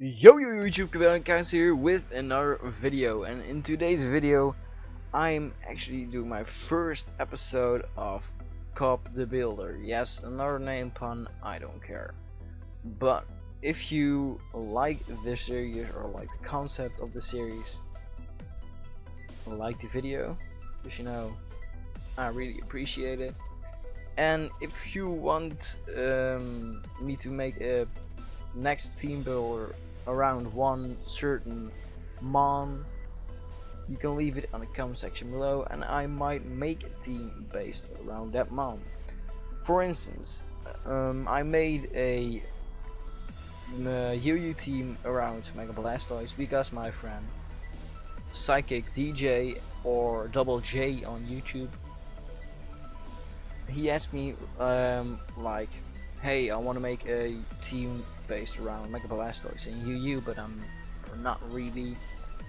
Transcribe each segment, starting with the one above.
Yo YouTube, Cobalion Council here with another video, and in today's video I'm actually doing my first episode of Cob the Builder. Yes, another name pun, I don't care. But if you like this series or like the concept of the series, like the video, because you know I really appreciate it. And if you want me to make a next team builder around one certain mon, you can leave it on the comment section below and I might make a team based around that mon. For instance, I made a UU team around Mega Blastoise because my friend Psychic DJ or Double J on YouTube, he asked me like, hey, I want to make a team based around Mega Blastoise and UU, but I'm not really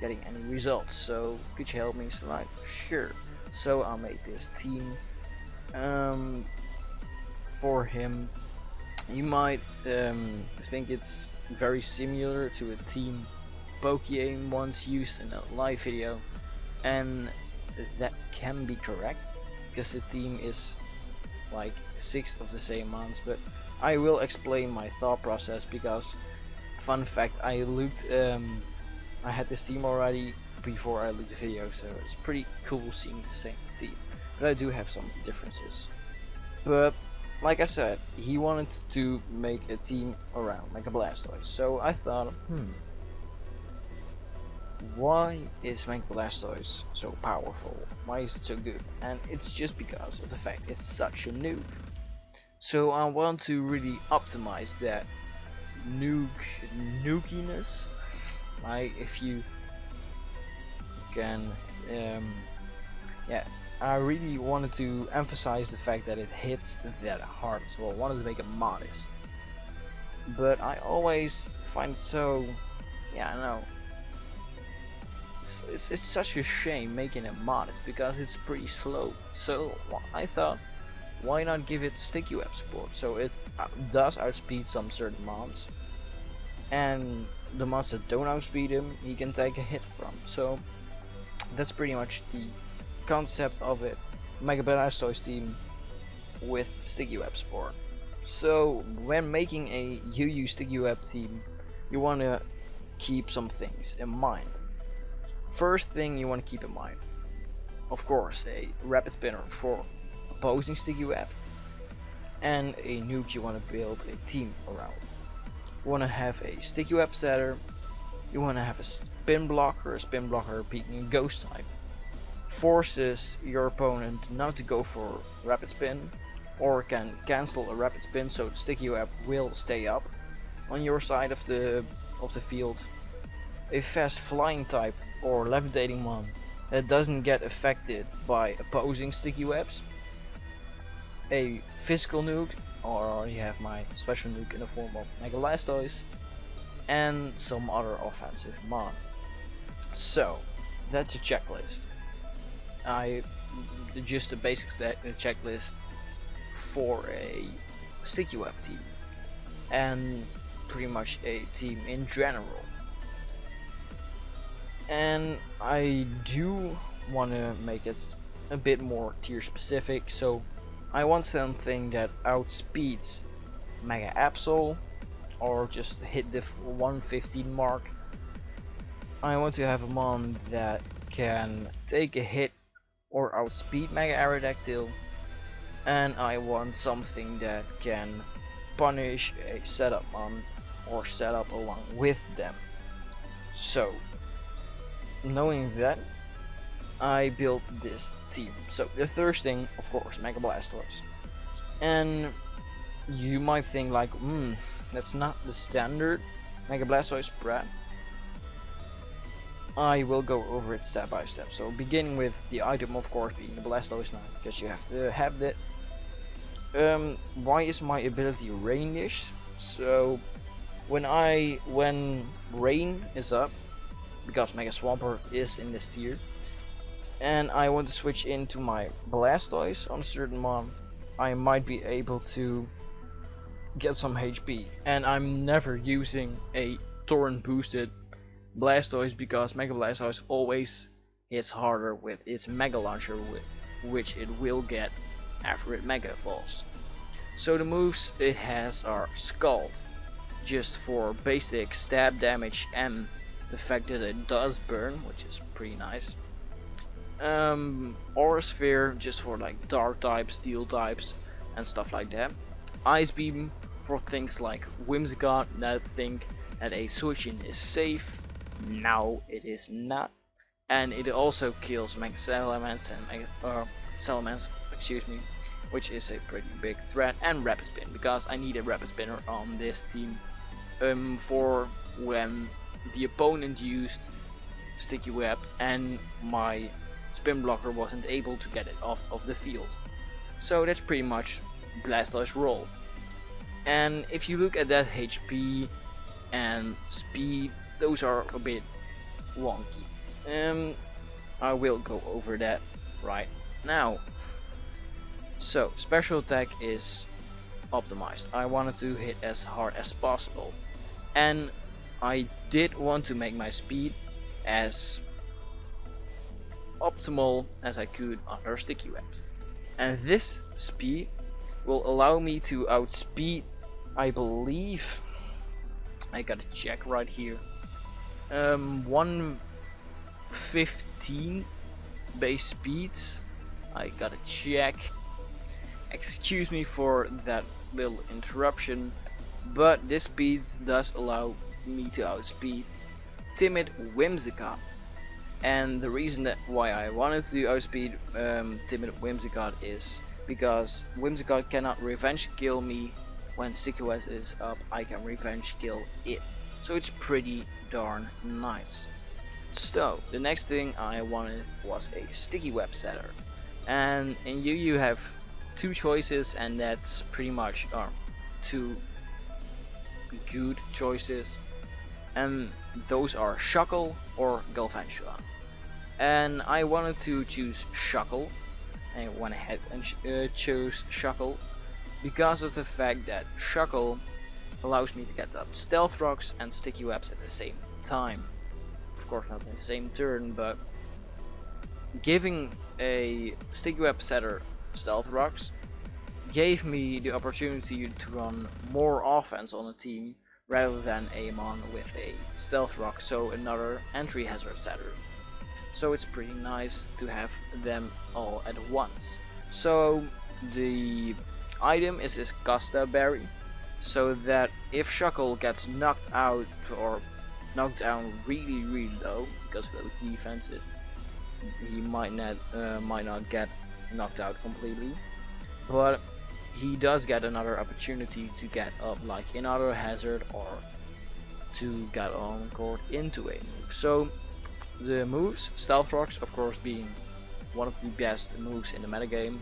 getting any results, so could you help me? So like, sure. So I'll make this team for him. You might think it's very similar to a team Pokemon once used in a live video, and that can be correct because the team is like 6 of the same months, but I will explain my thought process because, fun fact, I looked I had this team already before I looked the video, so it's pretty cool seeing the same team, but I do have some differences. But like I said, he wanted to make a team around Mega Blastoise, so I thought, why is Mega Blastoise so powerful? Why is it so good? And it's just because of the fact it's such a nuke. So I want to really optimize that nukiness. Like, if you can, yeah, I really wanted to emphasize the fact that it hits that hard as well. I wanted to make it modest, but I always find it so, yeah, I know. It's such a shame making it modest because it's pretty slow. So I thought, why not give it sticky web support, so it does outspeed some certain mons, and the mons that don't outspeed him he can take a hit from. So that's pretty much the concept of it. Mega Blastoise team with sticky web support. So when making a UU sticky web team, you want to keep some things in mind. First thing you want to keep in mind, of course, a rapid spinner for opposing sticky web, and a nuke you want to build a team around. You want to have a sticky web setter, you want to have a spin blocker being a ghost type, forces your opponent not to go for rapid spin, or can cancel a rapid spin so the sticky web will stay up on your side of the field. A fast flying type or levitating mon that doesn't get affected by opposing sticky webs. A physical nuke, or you have my special nuke in the form of Mega Blastoise, and some other offensive mon. So that's a checklist. Just a basic checklist for a sticky web team, and pretty much a team in general. And I do want to make it a bit more tier specific, so I want something that outspeeds Mega Absol or just hit the 115 mark. I want to have a mon that can take a hit or outspeed Mega Aerodactyl, and I want something that can punish a setup mon or setup along with them. So knowing that, I built this team. So the first thing, of course, Mega Blastoise. And you might think like, that's not the standard Mega Blastoise spread. I will go over it step by step. So beginning with the item, of course, being the Blastoise now, because you have to have that. Why is my ability rainish? So when rain is up, because Mega Swampert is in this tier, and I want to switch into my Blastoise on a certain mon, I might be able to get some HP, and I'm never using a Torrent boosted Blastoise because Mega Blastoise always hits harder with its Mega Launcher, which it will get after it Mega Evolves. So the moves it has are Scald, just for basic stab damage and the fact that it does burn, which is pretty nice. Aura Sphere, just for like dark types, steel types, and stuff like that. Ice Beam for things like Whimsicott that think that a switch in is safe. Now it is not, and it also kills Mega Salamence and Salamence, excuse me, which is a pretty big threat. And Rapid Spin, because I need a Rapid Spinner on this team for when the opponent used Sticky Web and my Spin Blocker wasn't able to get it off of the field. So that's pretty much Blastoise's role. And if you look at that HP and speed, those are a bit wonky. I will go over that right now. So special attack is optimized. I wanted to hit as hard as possible, and I did want to make my speed as optimal as I could under Sticky Webs. And this speed will allow me to outspeed, I believe, I gotta check right here, 115 base speeds. I gotta check. Excuse me for that little interruption, but this speed does allow me to outspeed Timid Whimsicott. And the reason that why I wanted to outspeed Timid Whimsicott is because Whimsicott cannot revenge kill me when Sticky Web is up. I can revenge kill it, so it's pretty darn nice. So the next thing I wanted was a Sticky Web setter, and in you have two choices, and that's pretty much two good choices, and those are Shuckle or Galvantula. And I wanted to choose Shuckle, and I went ahead and chose Shuckle because of the fact that Shuckle allows me to get up Stealth Rocks and Sticky Webs at the same time. Of course not in the same turn, but giving a Sticky Web setter Stealth Rocks gave me the opportunity to run more offense on a team rather than aim on with a Stealth Rock, so another entry hazard setter. So it's pretty nice to have them all at once. So the item is a Costa Berry, so that if Shuckle gets knocked out or knocked down really low because of those defenses, he might not get knocked out completely, but he does get another opportunity to get up, like in auto hazard or to get on court into a move. So the moves, Stealth Rocks of course being one of the best moves in the metagame,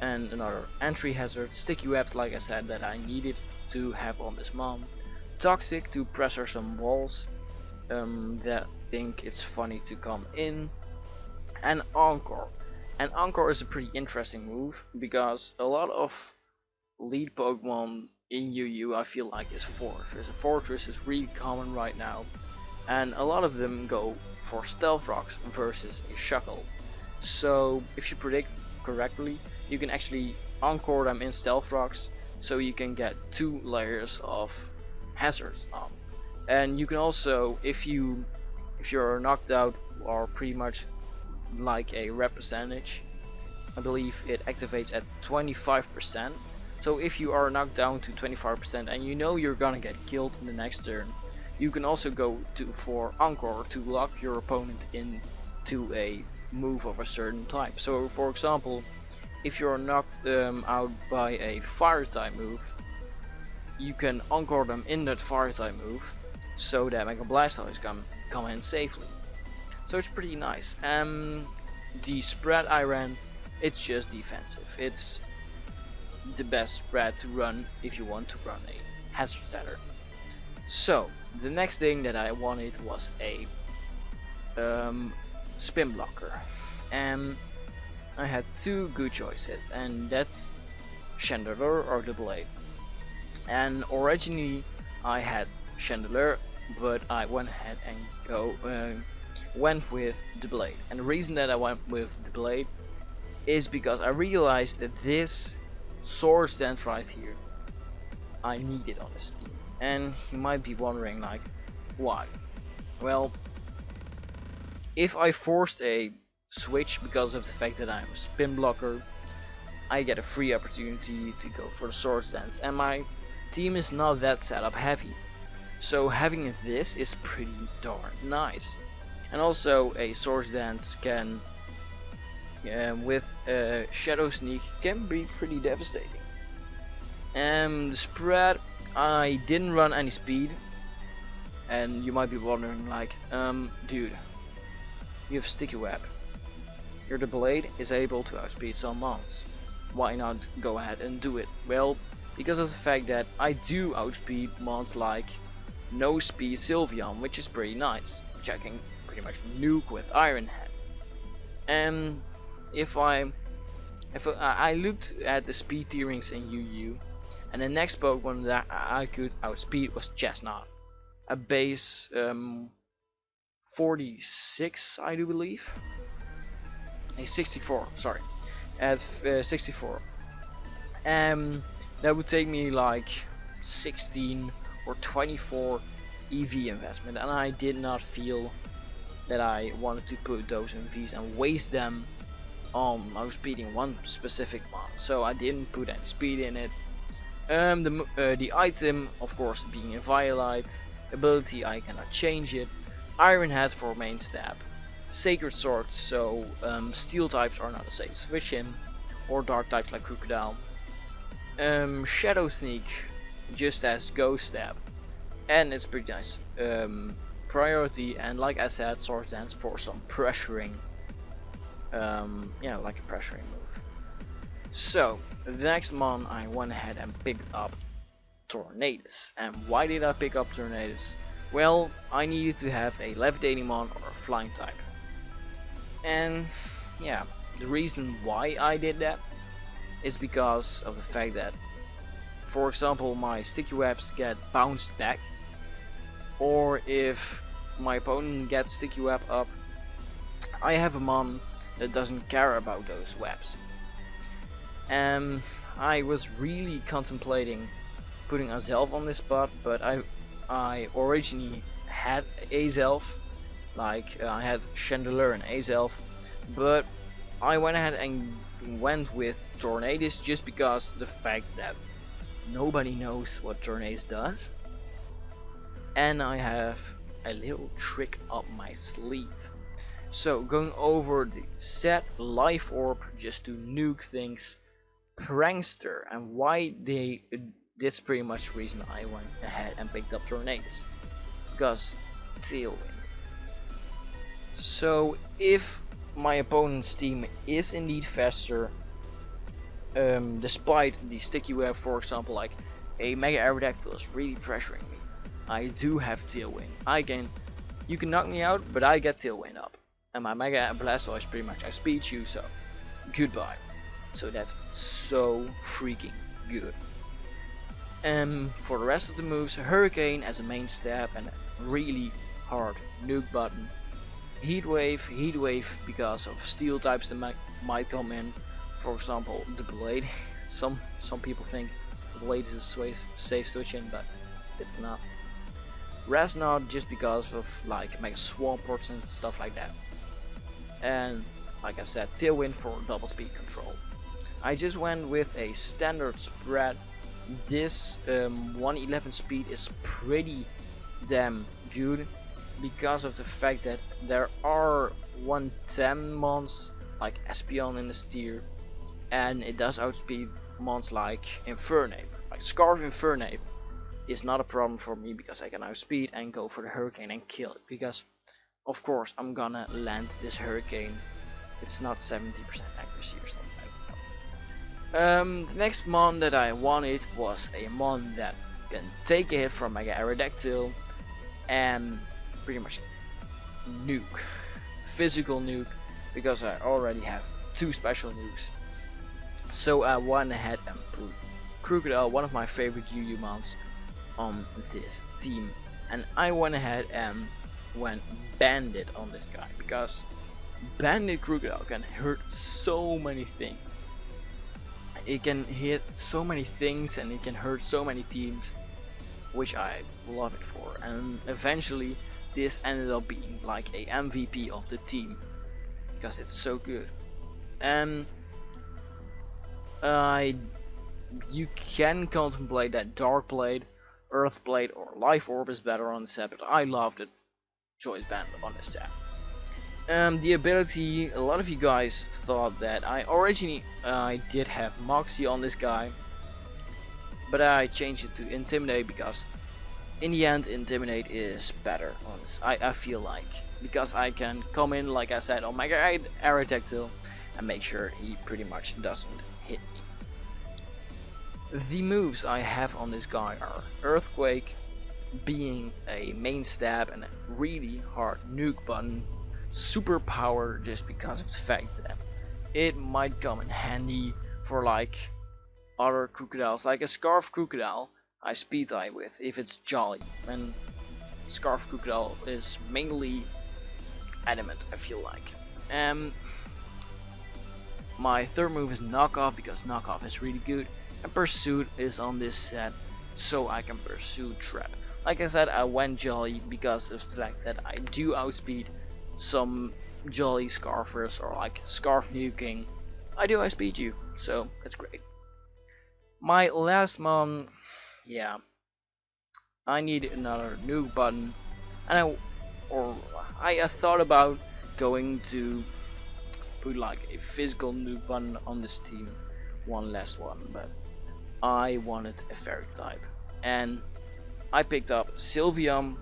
and another entry hazard, Sticky Webs like I said that I needed to have on this mom, Toxic to pressure some walls that think it's funny to come in, and Encore. And Encore is a pretty interesting move because a lot of lead Pokemon in UU I feel like is Fortress. A Fortress is really common right now, and a lot of them go for Stealth Rocks versus a Shuckle. So if you predict correctly, you can actually Encore them in Stealth Rocks, so you can get 2 layers of hazards on. And you can also, if you're knocked out or pretty much like a rep percentage, I believe it activates at 25%. So if you are knocked down to 25% and you know you're gonna get killed in the next turn, you can also go for Encore to lock your opponent into a move of a certain type. So for example, if you're knocked out by a fire type move, you can Encore them in that fire type move so that Mega Blastoise can come in safely. So it's pretty nice. The spread I ran, it's just defensive. It's the best spread to run if you want to run a hazard setter. So the next thing that I wanted was a spin blocker, and I had 2 good choices, and that's Chandelure or Double A. And originally I had Chandelure but I went ahead and went with the blade. And the reason that I went with the blade is because I realized that this sword stance right here, I need it on this team. And you might be wondering, like, why? Well, if I forced a switch because of the fact that I'm a spin blocker, I get a free opportunity to go for the sword stance, and my team is not that setup heavy. So having this is pretty darn nice. And also a sword dance can, with Shadow Sneak, can be pretty devastating. The spread, I didn't run any speed, and you might be wondering, like, dude, you have Sticky Web. Your the blade is able to outspeed some mons. Why not go ahead and do it? Well, because of the fact that I do outspeed mons like No Speed Sylveon, which is pretty nice, which I can pretty much nuke with Iron Head. And if I looked at the speed tierings in UU, and the next Pokemon that I could outspeed was Chestnut, a base 46, I do believe. A 64, sorry, at 64. That would take me like 16 or 24 EV investment, and I did not feel that I wanted to put those EVs and waste them on outspeeding one specific one, so I didn't put any speed in it. The item, of course, being a Violite, ability I cannot change it, Iron Head for main stab, Sacred Sword, so steel types are not a safe switch in, or dark types like Crocodile, Shadow Sneak just as Ghost Stab, and it's pretty nice priority, and like I said, Sword Dance for some pressuring, yeah, like a pressuring move. So the next mon I went ahead and picked up Tornadus. And why did I pick up Tornadus? Well, I needed to have a levitating mon or a flying type. And yeah, the reason why I did that is because of the fact that, for example, my sticky webs get bounced back, or if my opponent gets sticky web up, I have a mon that doesn't care about those webs. And I was really contemplating putting Azelf on this spot, but I originally had Azelf, like I had Chandelier and Azelf, but I went ahead and went with Tornadus just because the fact that nobody knows what Tornadus does, and I have a little trick up my sleeve. So going over the set, Life Orb just to nuke things, Prankster, and why they, this pretty much the reason I went ahead and picked up Tornadus, because Tailwind. So if my opponent's team is indeed faster, despite the sticky web, for example, like a Mega Aerodactyl is really pressuring me, I do have Tailwind. You can knock me out, but I get Tailwind up, and my Mega Blastoise pretty much outspeeds you, so goodbye. So that's so freaking good. And for the rest of the moves, Hurricane as a main stab and a really hard nuke button. Heat Wave because of steel types that might come in. For example, the Blade. Some people think the Blade is a safe switch in, but it's not. Resnod just because of like Mega Swamports and stuff like that. And like I said, Tailwind for double speed control. I just went with a standard spread. This 111 speed is pretty damn good because of the fact that there are 110 mons like Espeon in this tier, and it does outspeed mons like Infernape. Like Scarf Infernape is not a problem for me because I can outspeed and go for the Hurricane and kill it, because of course I'm gonna land this Hurricane. It's not 70% accuracy or something. The next mon that I wanted was a mon that can take a hit from Mega Aerodactyl and pretty much nuke, physical nuke, because I already have 2 special nukes. So I went ahead and put Crocodile, one of my favorite UU mons, on this team. and I went ahead and went Bandit on this guy, because Bandit Crocodile can hurt so many things. It can hit so many things and it can hurt so many teams, which I love it for. And eventually this ended up being like a MVP of the team, because it's so good. And you can contemplate that Dark Blade, Earth Blade or Life Orb is better on the set, but I love the choice band on this set. The ability, a lot of you guys thought that I originally did have Moxie on this guy, but I changed it to Intimidate, because in the end Intimidate is better on this. I feel like, because I can come in, like I said, on my guy Aerodactyl and make sure he pretty much doesn't hit me. The moves I have on this guy are Earthquake, being a main stab and a really hard nuke button, superpower just because of the fact that it might come in handy for like other crocodiles, like a Scarf Crocodile I speed tie with if it's Jolly, and Scarf Crocodile is mainly adamant, I feel like. My third move is Knockoff, because Knockoff is really good, and Pursuit is on this set so I can pursue Trap. Like I said, I went Jolly because of the fact that I do outspeed some Jolly Scarfers, or like Scarf Nuking. I do outspeed you, so that's great. My last mon, yeah, I need another nuke button, and I thought about going to put like a physical nuke button on this team, one last one, but I wanted a fairy type, and I picked up Sylveon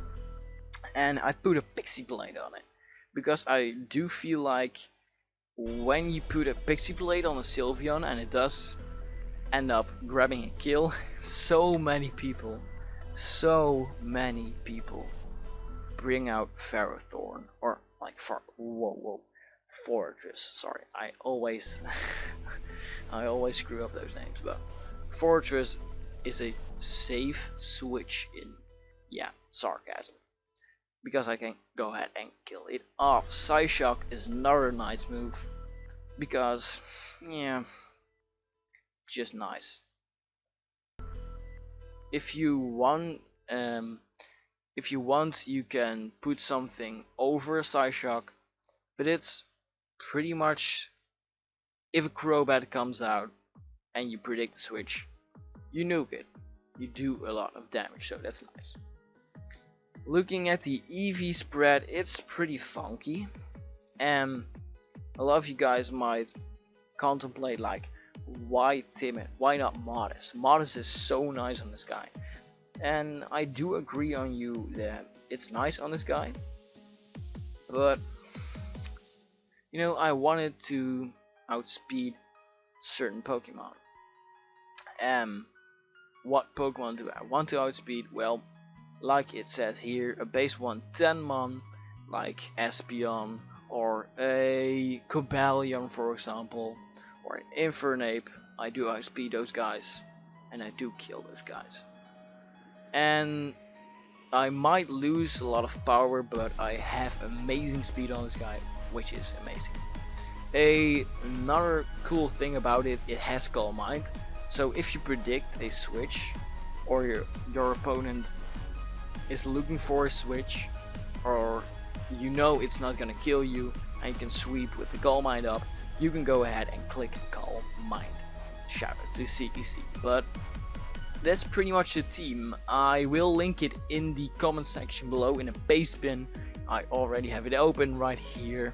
and I put a Pixie Blade on it, because I do feel like when you put a Pixie Blade on a Sylveon and it does end up grabbing a kill, so many people bring out Ferrothorn, or like Fortress, sorry, I always screw up those names, but Fortress is a safe switch in, yeah, sarcasm, because I can go ahead and kill it off. Psyshock is another nice move, because, yeah, just nice. If you want, you can put something over a Psyshock, but it's pretty much, if a Crobat comes out and you predict the switch, you nuke it. You do a lot of damage, so that's nice. Looking at the EV spread, it's pretty funky, and a lot of you guys might contemplate like, why Timid, why not Modest? Modest is so nice on this guy, and I do agree on you that it's nice on this guy, but you know, I wanted to outspeed certain Pokemon. What Pokemon do I want to outspeed? Well, like it says here, a base 110 mon, like Espeon, or a Cobalion for example, or an Infernape. I do outspeed those guys, and I do kill those guys. And I might lose a lot of power, but I have amazing speed on this guy, which is amazing. Another cool thing about it, it has Calm Mind. So if you predict a switch, or your opponent is looking for a switch, or you know it's not gonna kill you, and you can sweep with the Calm Mind up, you can go ahead and click Calm Mind. Shout out to CEC. But that's pretty much the team. I will link it in the comment section below in a paste bin. I already have it open right here,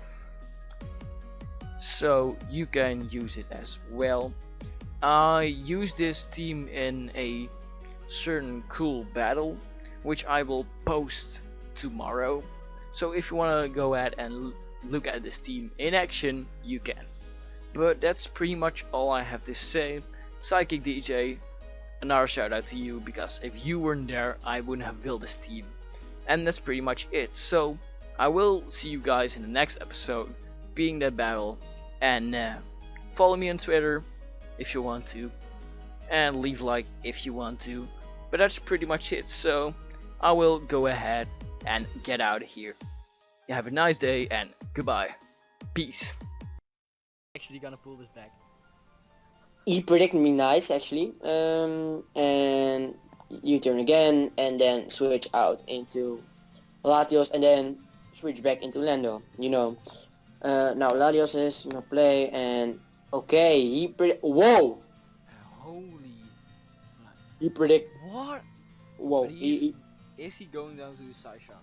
so you can use it as well. I use this team in a certain cool battle, which I will post tomorrow. So if you want to go ahead and look at this team in action, you can. But that's pretty much all I have to say. Psychic DJ, another shout out to you, because if you weren't there, I wouldn't have built this team. And that's pretty much it. So I will see you guys in the next episode, being that battle, and follow me on Twitter if you want to, and leave a like if you want to. But that's pretty much it. So I will go ahead and get out of here. You have a nice day and goodbye. Peace. Actually gonna pull this back. He predicted me nice actually. And U-turn again and then switch out into Latios and then switch back into Lando. You know. Now Latios is gonna play and okay, whoa! Holy. He predict What? whoa. But is he going down to the side shot?